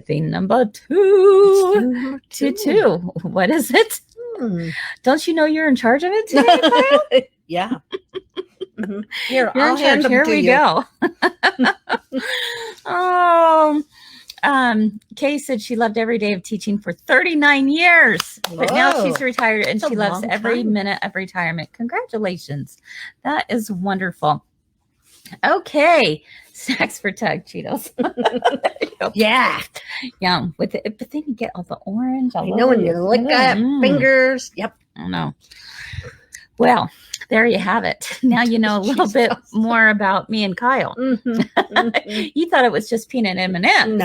thing number two. Two. What is it? Don't you know you're in charge of it today, Kyle? Yeah. Here, You're I'll in hand charge. them Here to we you. go. Oh, Kay said she loved every day of teaching for 39 years, but now she's retired and That's she a loves long every time. minute of retirement. Congratulations. That is wonderful. Okay. Snacks for Tug Cheetos. Yeah. Yeah. With it, but then you get all the orange. I know, and you lick at fingers. Yep. I know. Well, there you have it. Now you know a little bit more about me and Kyle. You thought it was just peanut M&Ms.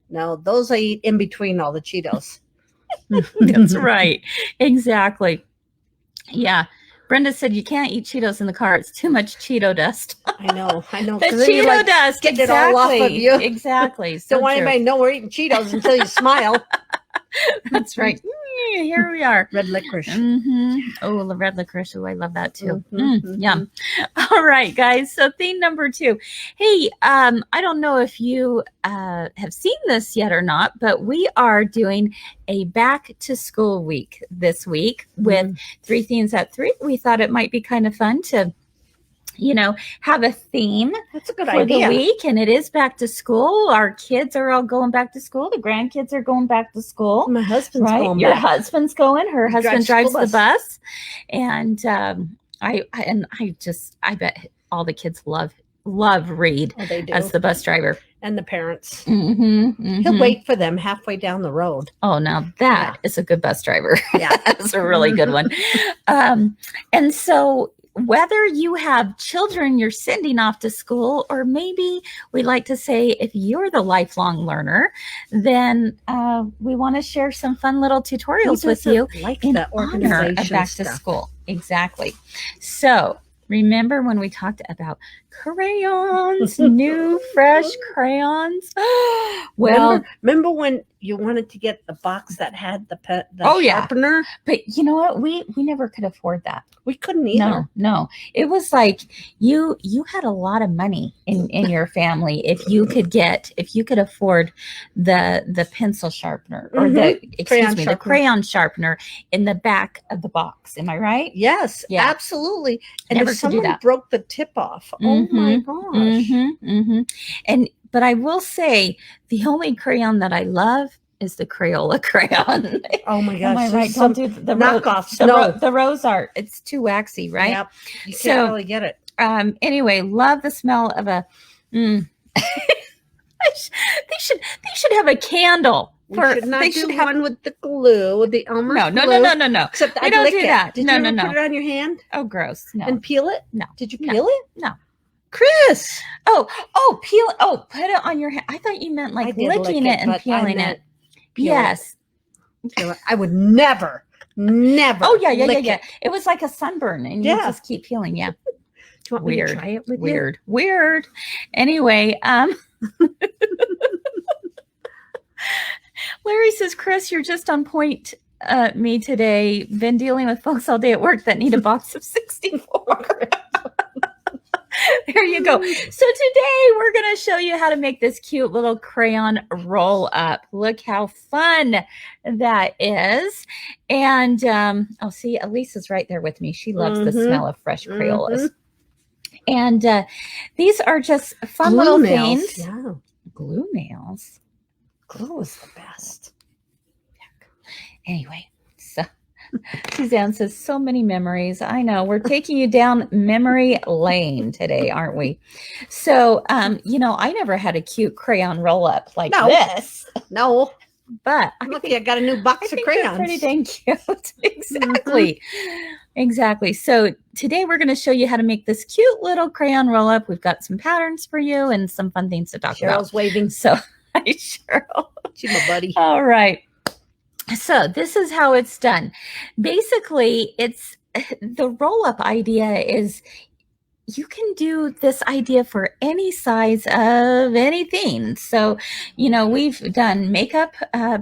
No, those I eat in between all the Cheetos. That's right. Exactly. Yeah. Brenda said you can't eat Cheetos in the car. It's too much Cheeto dust. I know. The Cheeto dust. Getting it all off of you. Exactly. So don't want anybody to know we're eating Cheetos until you smile. That's right. Here we are. Red licorice. Oh, the red licorice. Oh, I love that too. Yum. All right, guys. So theme number 2. Hey, I don't know if you have seen this yet or not, but we are doing a back to school week this week with 3 themes at 3. We thought it might be kind of fun to have a theme. That's a good for idea. The week, and it is back to school. Our kids are all going back to school. The grandkids are going back to school. My husband's going. Your husband's going. Her husband drives the bus, and I bet all the kids love Reed as the bus driver and the parents. He'll wait for them halfway down the road. Oh, now that is a good bus driver. Yeah, that's a really good one. And so, whether you have children you're sending off to school, or maybe we like to say if you're the lifelong learner, then we want to share some fun little tutorials with you in honor of back to school. Exactly. So remember when we talked about crayons, new fresh crayons? Well, remember when you wanted to get the box that had the sharpener? But you know what? We never could afford that. We couldn't either. No. It was like you had a lot of money in your family if you could afford the pencil sharpener or the crayon sharpener in the back of the box. Am I right? Yes, absolutely. And if someone broke the tip off, oh my gosh. But I will say the only crayon that I love is the Crayola crayon. Oh my gosh. Am I right? Don't do the knockoffs. The rose art. It's too waxy, right? Yep. You can't really get it. Anyway, love the smell of a they should have a candle. They should have one with the glue, with the Elmer's glue. No. Except we don't do that. Did you put it on your hand? Oh, gross. No. And peel it? No. Did you peel it? No. Kris. Oh, peel it. Oh, put it on your hand. I thought you meant like licking it and peeling it. Yes. I would never. Oh, yeah. It was like a sunburn and you just keep peeling. Yeah. Do you want me to try it with you? Weird. Anyway, Larry says, Kris, you're just on point me today. Been dealing with folks all day at work that need a box of 64. There you go. So today we're going to show you how to make this cute little crayon roll up. Look how fun that is. And see, Elisa's right there with me. She loves the smell of fresh Crayolas. And these are just fun little things. Yeah. Glue nails. Glue is the best. Anyway, so Suzanne says, so many memories. I know. We're taking you down memory lane today, aren't we? So, I never had a cute crayon roll up like this. No. But I got a new box of crayons. Pretty dang cute. Exactly. Exactly. So today we're going to show you how to make this cute little crayon roll up. We've got some patterns for you and some fun things to talk about. Cheryl's waving. So, hi, Cheryl. She's my buddy. All right. So this is how it's done. Basically, it's the roll-up idea is you can do this idea for any size of anything. So, we've done makeup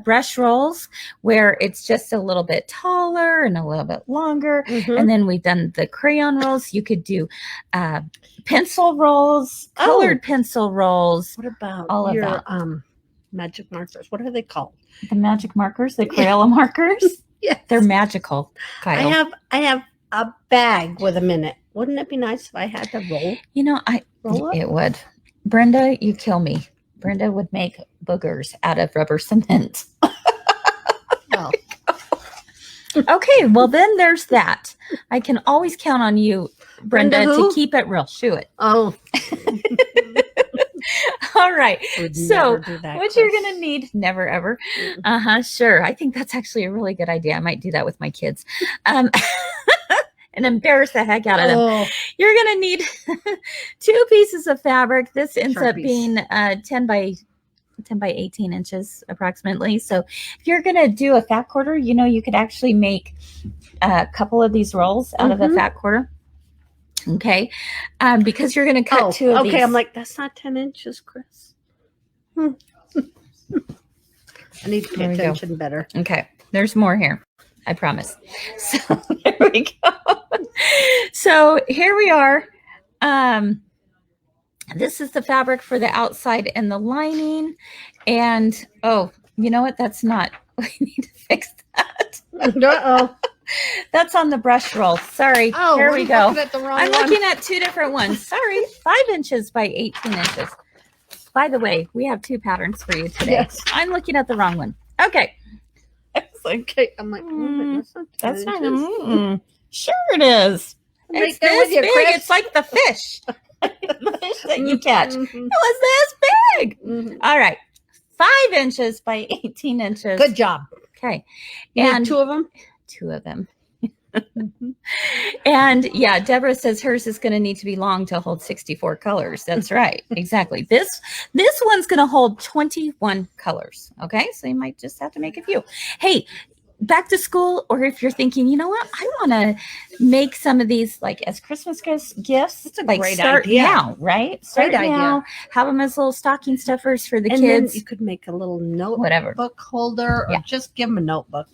brush rolls where it's just a little bit taller and a little bit longer. And then we've done the crayon rolls. You could do pencil rolls, colored pencil rolls. What about all of that? magic markers. What are they called? The magic markers, the Crayon markers. Yes. They're magical, Kyle. I have a bag with them in it. Wouldn't it be nice if I had to roll? You know, it would. Brenda, you kill me. Brenda would make boogers out of rubber cement. Oh. Okay, well then there's that. I can always count on you, Brenda, to keep it real. Shoot it. Oh. All right. So what you're going to need, never ever. Sure. I think that's actually a really good idea. I might do that with my kids. And embarrass the heck out of them. You're going to need 2 pieces of fabric. This ends up being 10 by 18 inches approximately. So if you're going to do a fat quarter, you know, you could actually make a couple of these rolls out of a fat quarter. Okay. Because you're going to cut 2 of these. Okay. I'm like, that's not 10 inches, Kris. I need to pay attention better. Okay. There's more here. I promise. So there we go. So here we are. This is the fabric for the outside and the lining. And, oh, you know what? That's not. We need to fix that. Uh-oh. That's on the brush roll. Sorry. Oh, here we go. I'm looking at 2 different ones. Sorry. 5 inches by 18 inches. By the way, we have 2 patterns for you today. Yes. I'm looking at the wrong one. Okay. Okay. I'm like, that's not. Sure it is. It's this big. It's like the fish. The fish that you catch. It was this big. All right. 5 inches by 18 inches. Good job. Okay. And 2 of them? 2 of them. And yeah, Deborah says hers is going to need to be long to hold 64 colors. That's right. Exactly. This one's going to hold 21 colors. Okay. So you might just have to make a few. Hey, back to school, or if you're thinking, you know what, I want to make some of these like as Christmas gifts. It's a like great start idea. Now, right? Start great now. Idea. Have them as little stocking stuffers for the and kids. Then you could make a little notebook holder, or just give them a notebook.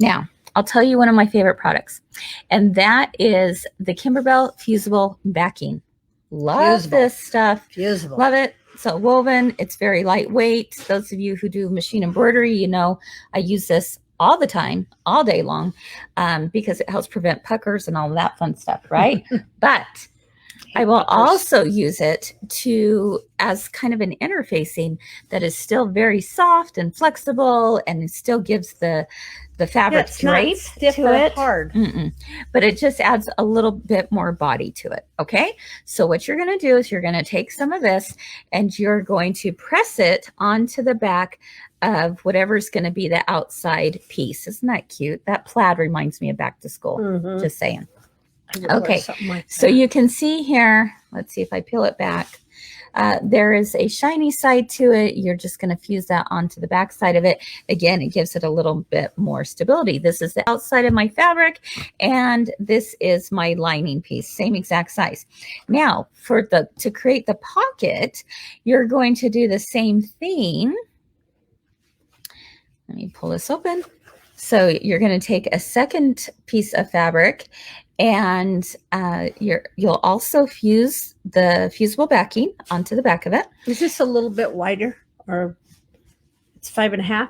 Now, I'll tell you one of my favorite products, and that is the Kimber Fusible backing. Love this stuff. Fusible. Love it. So woven. It's very lightweight. Those of you who do machine embroidery, you know I use this all the time, all day long, because it helps prevent puckers and all of that fun stuff, right? But I will also use it as kind of an interfacing that is still very soft and flexible, and it still gives the fabric drape to it. Hard. But it just adds a little bit more body to it. Okay. So what you're going to do is you're going to take some of this and you're going to press it onto the back of whatever's going to be the outside piece. Isn't that cute? That plaid reminds me of back to school. Just saying. Okay. Like so you can see here, let's see if I peel it back. There is a shiny side to it. You're just going to fuse that onto the back side of it. Again, it gives it a little bit more stability. This is the outside of my fabric, and this is my lining piece, same exact size. Now, to create the pocket, you're going to do the same thing. Let me pull this open. So you're going to take a second piece of fabric, and you'll also fuse the fusible backing onto the back of it. Is this a little bit wider, or it's 5.5?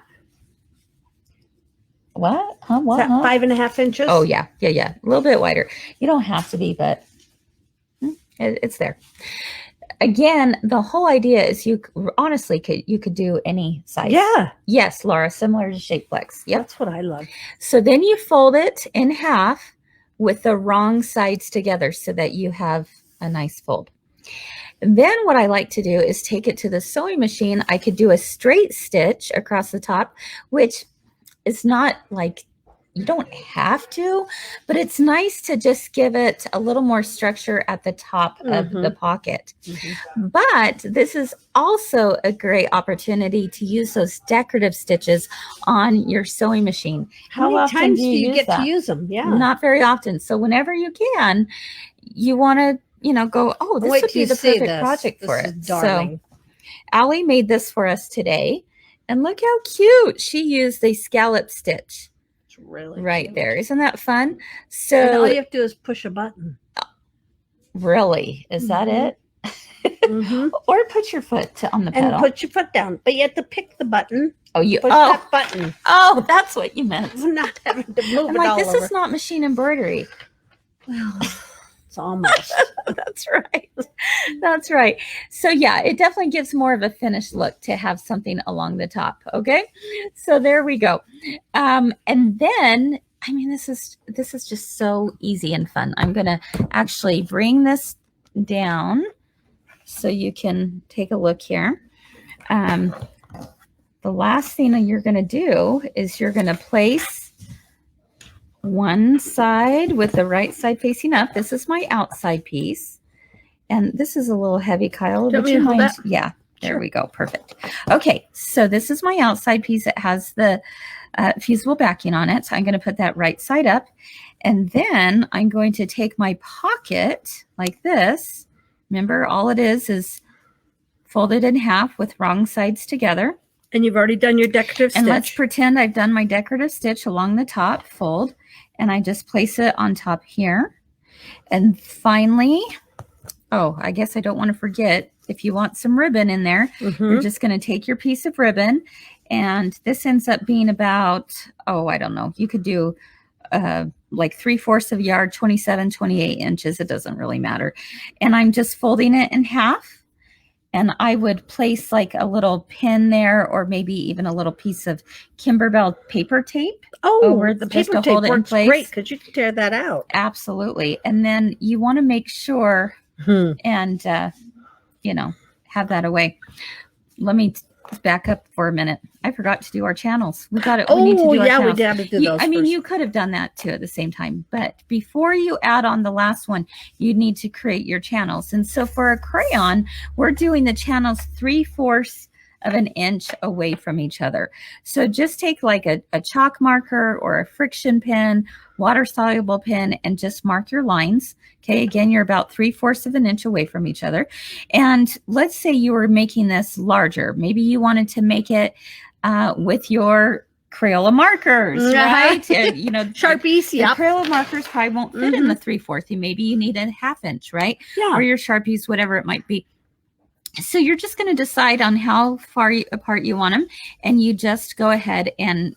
What? Huh? What? Is that 5.5 inches? Oh yeah. A little bit wider. You don't have to be, but it's there. Again, the whole idea is you could do any size. Yeah. Yes, Laura, similar to Shapeflex. Yep. That's what I love. So then you fold it in half with the wrong sides together so that you have a nice fold. Then what I like to do is take it to the sewing machine. I could do a straight stitch across the top, which is not like, you don't have to, but it's nice to just give it a little more structure at the top of the pocket. But this is also a great opportunity to use those decorative stitches on your sewing machine. How many times do you get to use them? Yeah. Not very often. So whenever you can, you want to, go, oh, this would be the perfect project for it. So Allie made this for us today. And look how cute. She used a scallop stitch. Really right cute. There. Isn't that fun? So and all you have to do is push a button. Really? Is that it? Or put your foot on the pedal. And put your foot down. But you have to pick the button. Oh, you push that button. Oh, that's what you meant. I'm not having to move I'm it like, all this over. is not machine embroidery. Well, it's almost. That's right. That's right. So yeah, it definitely gives more of a finished look to have something along the top. Okay. So there we go. And then, I mean, this is just so easy and fun. I'm going to actually bring this down so you can take a look here. The last thing that you're going to do is you're going to place one side with the right side facing up. This is my outside piece. And this is a little heavy, Kyle. Would you mind? Yeah, there we go. Perfect. Okay, so this is my outside piece. It has the fusible backing on it. So I'm going to put that right side up. And then I'm going to take my pocket like this. Remember, all it is folded in half with wrong sides together. And you've already done your decorative stitch. And let's pretend I've done my decorative stitch along the top fold. And I just place it on top here. And finally, oh, I guess I don't want to forget, if you want some ribbon in there, you're just going to take your piece of ribbon. And this ends up being about, oh, I don't know. You could do like 3/4 of a yard, 27, 28 inches. It doesn't really matter. And I'm just folding it in half. And I would place like a little pin there, or maybe even a little piece of Kimber paper tape. Oh, the paper tape works great because you can tear that out. Absolutely. And then you want to make sure and, you know, have that away. Let me back up for a minute. I forgot to do our channels. We got it. Oh, we need to do yeah, our we have to do those. I mean, you could have done that too at the same time, but before you add on the last one, you need to create your channels. And so for a crayon, we're doing the channels 3/4 of an inch away from each other. So just take like a chalk marker or a friction pen, water soluble pen, and just mark your lines. Okay, again, you're about 3/4 of an inch away from each other. And let's say you were making this larger. Maybe you wanted to make it with your Crayola markers, right? You know, Sharpies, the Crayola markers probably won't fit in the 3/4. Maybe you need a 1/2 inch, right? Yeah. Or your Sharpies, whatever it might be. So you're just going to decide on how far apart you want them, and you just go ahead and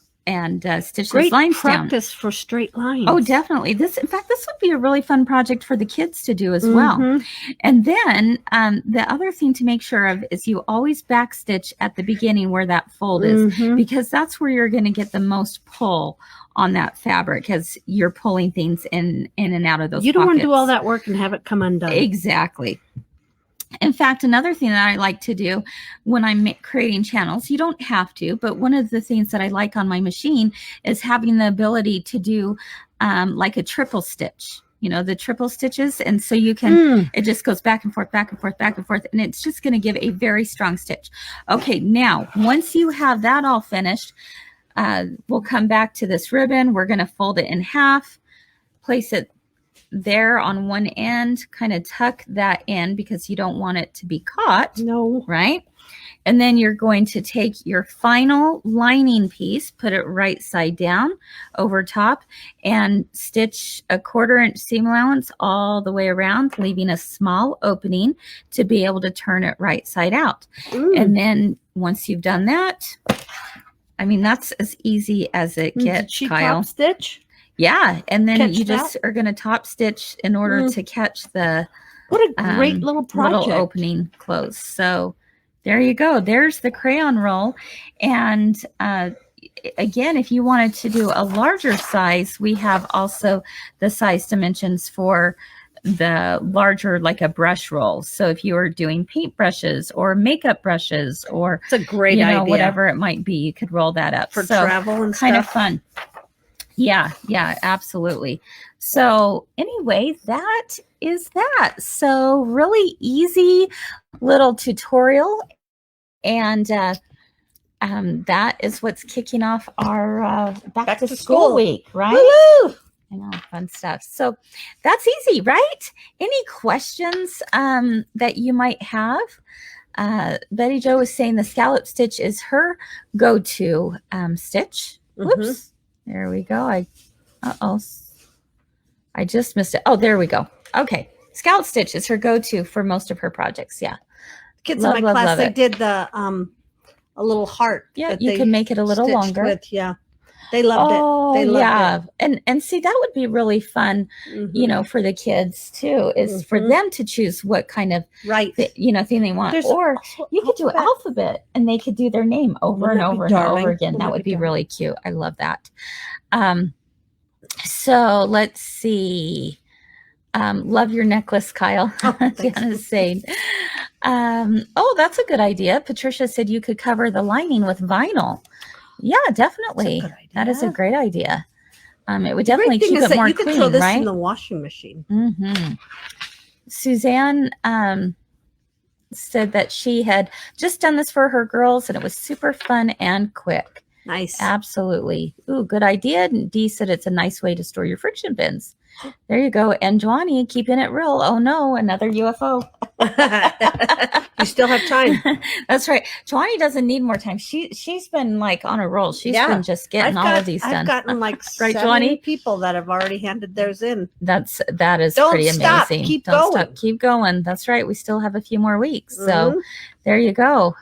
stitch those lines down. Great practice for straight lines. Oh, definitely. In fact, this would be a really fun project for the kids to do as well. And then the other thing to make sure of is you always back stitch at the beginning where that fold is, because that's where you're going to get the most pull on that fabric as you're pulling things in and out of those You don't pockets. want to do all that work and have it come undone. Exactly. In fact, another thing that I like to do when I'm creating channels, you don't have to, but one of the things that I like on my machine is having the ability to do like a triple stitch, you know, the triple stitches. And so you can, it just goes back and forth, back and forth, back and forth. And it's just going to give a very strong stitch. Okay, now, once you have that all finished, we'll come back to this ribbon. We're going to fold it in half, place it there on one end, kind of tuck that in because you don't want it to be caught. No. Right? And then you're going to take your final lining piece, put it right side down over top, and stitch a 1/4 inch seam allowance all the way around, leaving a small opening to be able to turn it right side out. And then once you've done that, I mean, that's as easy as it gets, Kyle. Top stitch? Yeah, and then you just are going to top stitch in order to catch the what a great little project. Little opening close. So there you go. There's the crayon roll. And again, if you wanted to do a larger size, we have also the size dimensions for the larger, like a brush roll. So if you were doing paint brushes or makeup brushes, or it's a great idea, whatever it might be, you could roll that up for travel and kind stuff. of fun. Yeah, absolutely. So anyway, that is that. So really easy little tutorial. And that is what's kicking off our back to school week, right? Woo-hoo! I know, fun stuff. So that's easy, right? Any questions that you might have? Betty Jo was saying the scallop stitch is her go-to stitch. Whoops. There we go. I just missed it. Oh, there we go. Okay. Scallop Stitch is her go-to for most of her projects. Yeah. Kids in my class, they did the a little heart. Yeah, you can make it a little longer. With, yeah. They loved it. They loved it. And see, that would be really fun, you know, for the kids too, is for them to choose what kind of thing they want. Or you could do alphabet and they could do their name over and over and over again. That would be really cute. I love that. So let's see. Love your necklace, Kyle. Deanna's saying. Oh, that's a good idea. Patricia said you could cover the lining with vinyl. Yeah, definitely. That is a great idea. It would definitely keep it more clean, right? You could throw this in the washing machine. Suzanne said that she had just done this for her girls, and it was super fun and quick. Nice. Absolutely. Ooh, good idea. And Dee said it's a nice way to store your friction bins. There you go. And Joanie, keeping it real. Oh no, another UFO. You still have time. That's right. Joanie doesn't need more time. She's been like on a roll. She's been just getting all of these done. I've gotten like right, 70 Joanie? people that have already handed theirs in. That is Don't pretty stop. amazing. Keep Don't going. Stop. Keep going. That's right. We still have a few more weeks. So there you go.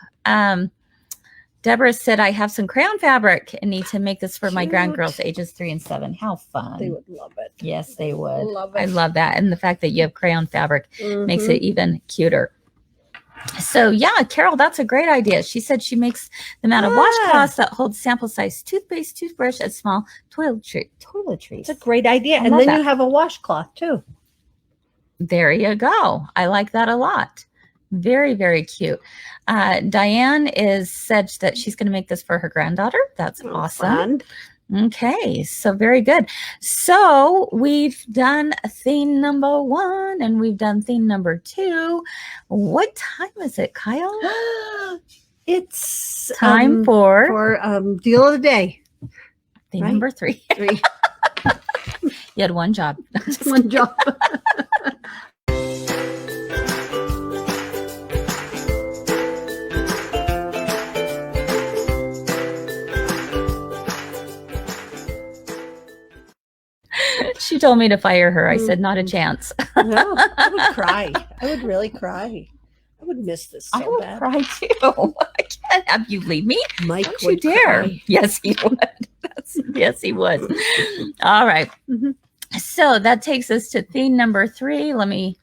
Deborah said, I have some crayon fabric and need to make this for my grandgirls ages 3 and 7. How fun. They would love it. Yes, they would. Love it. I love that. And the fact that you have crayon fabric makes it even cuter. So yeah, Carol, that's a great idea. She said she makes them out of washcloths that hold sample size toothpaste, toothbrush, and small toiletries. It's a great idea. And then you have a washcloth too. There you go. I like that a lot. Very, very cute. Diane said that she's going to make this for her granddaughter. That's awesome. Fun. Okay, so very good. So we've done theme number 1 and we've done theme number 2. What time is it, Kyle? It's time for deal of the day. Theme number 3. 3. You had one job. One job. She told me to fire her. I said, not a chance. No, I would cry. I would really cry. I would miss this so bad. I would cry too. I can't have you leave me. Mike Don't would you dare. Cry. Yes, he would. Yes, he would. All right. So that takes us to theme number 3. Let me